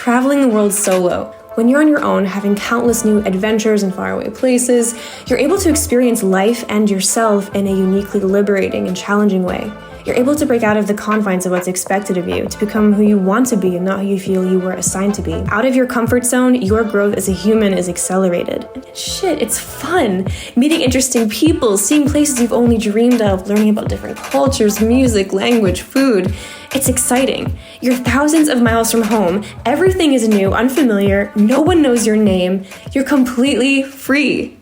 traveling the world solo. When you're on your own, having countless new adventures in faraway places, you're able to experience life and yourself in a uniquely liberating and challenging way. You're able to break out of the confines of what's expected of you, to become who you want to be and not who you feel you were assigned to be. Out of your comfort zone, your growth as a human is accelerated. And shit, it's fun! Meeting interesting people, seeing places you've only dreamed of, learning about different cultures, music, language, food. It's exciting. You're thousands of miles from home, everything is new, unfamiliar, no one knows your name, you're completely free.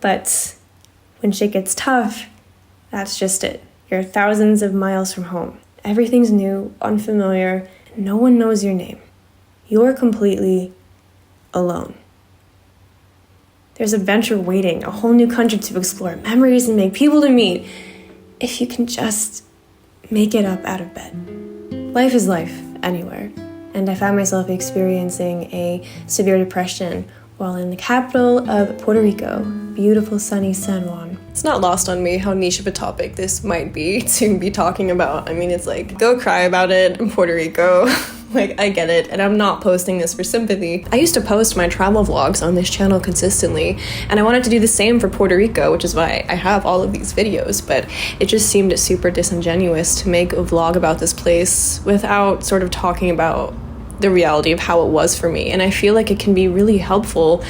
But when shit gets tough, that's just it. You're thousands of miles from home. Everything's new, unfamiliar, and no one knows your name. You're completely alone. There's adventure waiting, a whole new country to explore, memories and make, people to meet, if you can just make it up out of bed. Life is life, anywhere. And I found myself experiencing a severe depression while in the capital of Puerto Rico, beautiful sunny San Juan. It's not lost on me how niche of a topic this might be to be talking about. I mean, it's like, go cry about it in Puerto Rico. Like, I get it, and I'm not posting this for sympathy. I used to post my travel vlogs on this channel consistently, and I wanted to do the same for Puerto Rico, which is why I have all of these videos, but it just seemed super disingenuous to make a vlog about this place without sort of talking about the reality of how it was for me. And I feel like it can be really helpful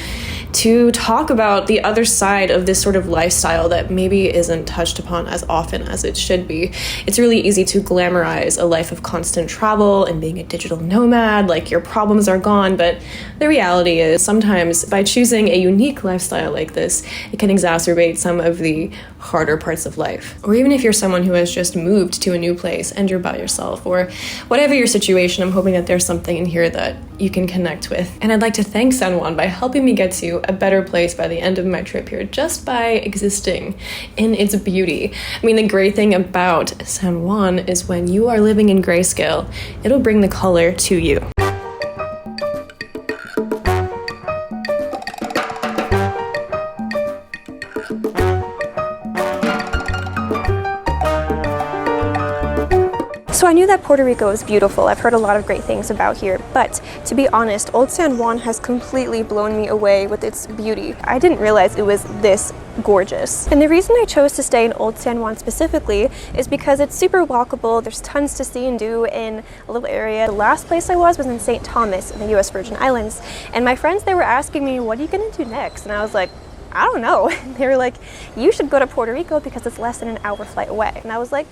to talk about the other side of this sort of lifestyle that maybe isn't touched upon as often as it should be. It's really easy to glamorize a life of constant travel and being a digital nomad, like your problems are gone, but the reality is sometimes by choosing a unique lifestyle like this, it can exacerbate some of the harder parts of life. Or even if you're someone who has just moved to a new place and you're by yourself, or whatever your situation, I'm hoping that there's something in here that you can connect with. And I'd like to thank San Juan by helping me get to a better place by the end of my trip here, just by existing in its beauty. I mean, the great thing about San Juan is when you are living in grayscale, it'll bring the color to you. So I knew that Puerto Rico is beautiful. I've heard a lot of great things about here, but to be honest, Old San Juan has completely blown me away with its beauty. I didn't realize it was this gorgeous. And the reason I chose to stay in Old San Juan specifically is because it's super walkable. There's tons to see and do in a little area. The last place I was in St. Thomas in the US Virgin Islands, and my friends, they were asking me, what are you gonna do next? And I was like, I don't know. They were like, you should go to Puerto Rico because it's less than an hour flight away. And I was like,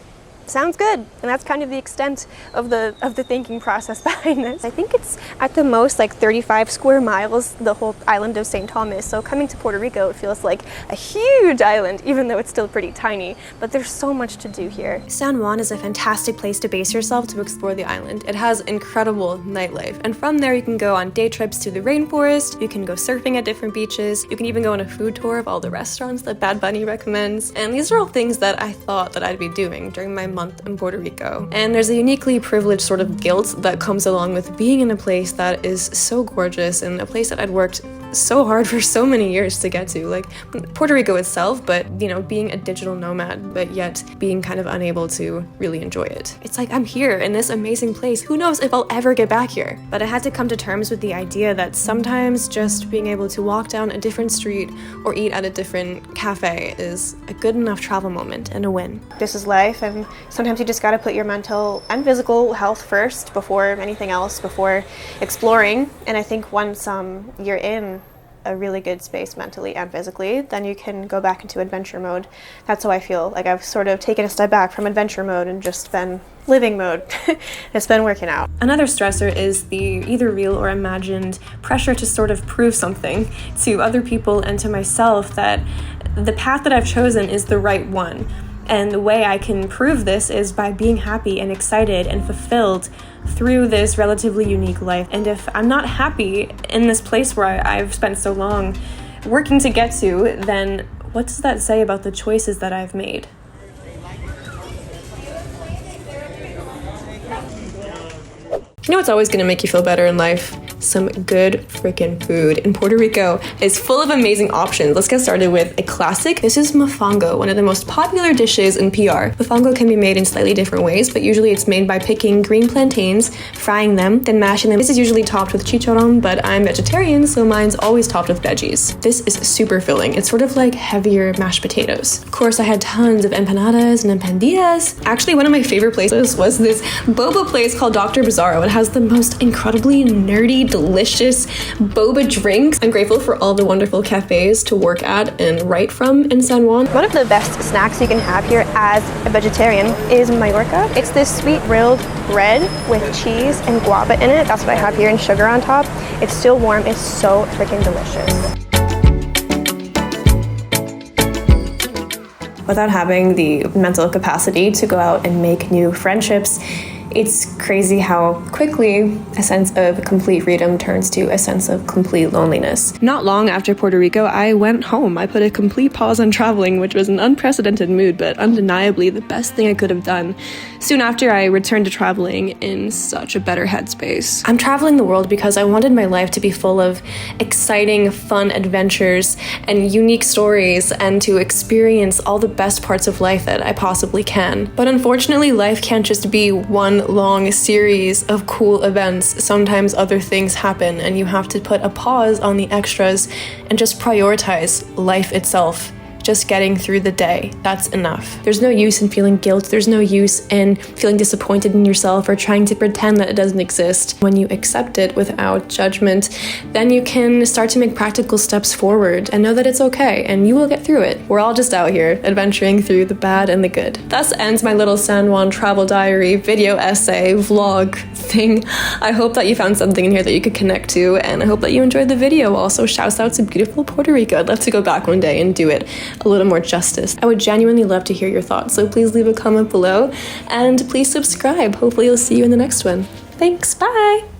sounds good. And that's kind of the extent of the thinking process behind this. I think it's at the most like 35 square miles, the whole island of St. Thomas. So coming to Puerto Rico, it feels like a huge island, even though it's still pretty tiny. But there's so much to do here. San Juan is a fantastic place to base yourself to explore the island. It has incredible nightlife. And from there, you can go on day trips to the rainforest. You can go surfing at different beaches. You can even go on a food tour of all the restaurants that Bad Bunny recommends. And these are all things that I thought that I'd be doing during my month in Puerto Rico. And there's a uniquely privileged sort of guilt that comes along with being in a place that is so gorgeous and a place that I'd worked so hard for so many years to get to, like Puerto Rico itself, but you know, being a digital nomad, but yet being kind of unable to really enjoy it. It's like, I'm here in this amazing place. Who knows if I'll ever get back here? But I had to come to terms with the idea that sometimes just being able to walk down a different street or eat at a different cafe is a good enough travel moment and a win. This is life, and sometimes you just gotta put your mental and physical health first before anything else, before exploring. And I think once you're in a really good space mentally and physically, then you can go back into adventure mode. That's how I feel. Like I've sort of taken a step back from adventure mode and just been living mode. It's been working out. Another stressor is the either real or imagined pressure to sort of prove something to other people and to myself that the path that I've chosen is the right one. And the way I can prove this is by being happy and excited and fulfilled through this relatively unique life. And if I'm not happy in this place where I've spent so long working to get to, then what does that say about the choices that I've made? You know what's always going to make you feel better in life? some good freaking food. And Puerto Rico is full of amazing options. Let's get started with a classic. This is mofongo, one of the most popular dishes in PR. Mofongo can be made in slightly different ways, but usually it's made by picking green plantains, frying them, then mashing them. This is usually topped with chicharron, but I'm vegetarian, so mine's always topped with veggies. This is super filling. It's sort of like heavier mashed potatoes. Of course, I had tons of empanadas and empanadillas. Actually, one of my favorite places was this boba place called Dr. Bizarro. It has the most incredibly nerdy, delicious boba drinks. I'm grateful for all the wonderful cafes to work at and write from in San Juan. One of the best snacks you can have here as a vegetarian is Mallorca. It's this sweet grilled bread with cheese and guava in it. That's what I have here, and sugar on top. It's still warm. It's so freaking delicious. Without having the mental capacity to go out and make new friendships, it's crazy how quickly a sense of complete freedom turns to a sense of complete loneliness. Not long after Puerto Rico, I went home. I put a complete pause on traveling, which was an unprecedented mood, but undeniably the best thing I could have done. Soon after, I returned to traveling in such a better headspace. I'm traveling the world because I wanted my life to be full of exciting, fun adventures and unique stories, and to experience all the best parts of life that I possibly can. But unfortunately, life can't just be one long series of cool events. Sometimes other things happen, and you have to put a pause on the extras and just prioritize life itself. Just getting through the day, that's enough. There's no use in feeling guilt. There's no use in feeling disappointed in yourself or trying to pretend that it doesn't exist. When you accept it without judgment, then you can start to make practical steps forward and know that it's okay and you will get through it. We're all just out here adventuring through the bad and the good. Thus ends my little San Juan travel diary, video essay, vlog thing. I hope that you found something in here that you could connect to, and I hope that you enjoyed the video. Also, shouts out to beautiful Puerto Rico. I'd love to go back one day and do it a little more justice. I would genuinely love to hear your thoughts, so please leave a comment below and please subscribe. Hopefully I'll see you in the next one. Thanks, bye!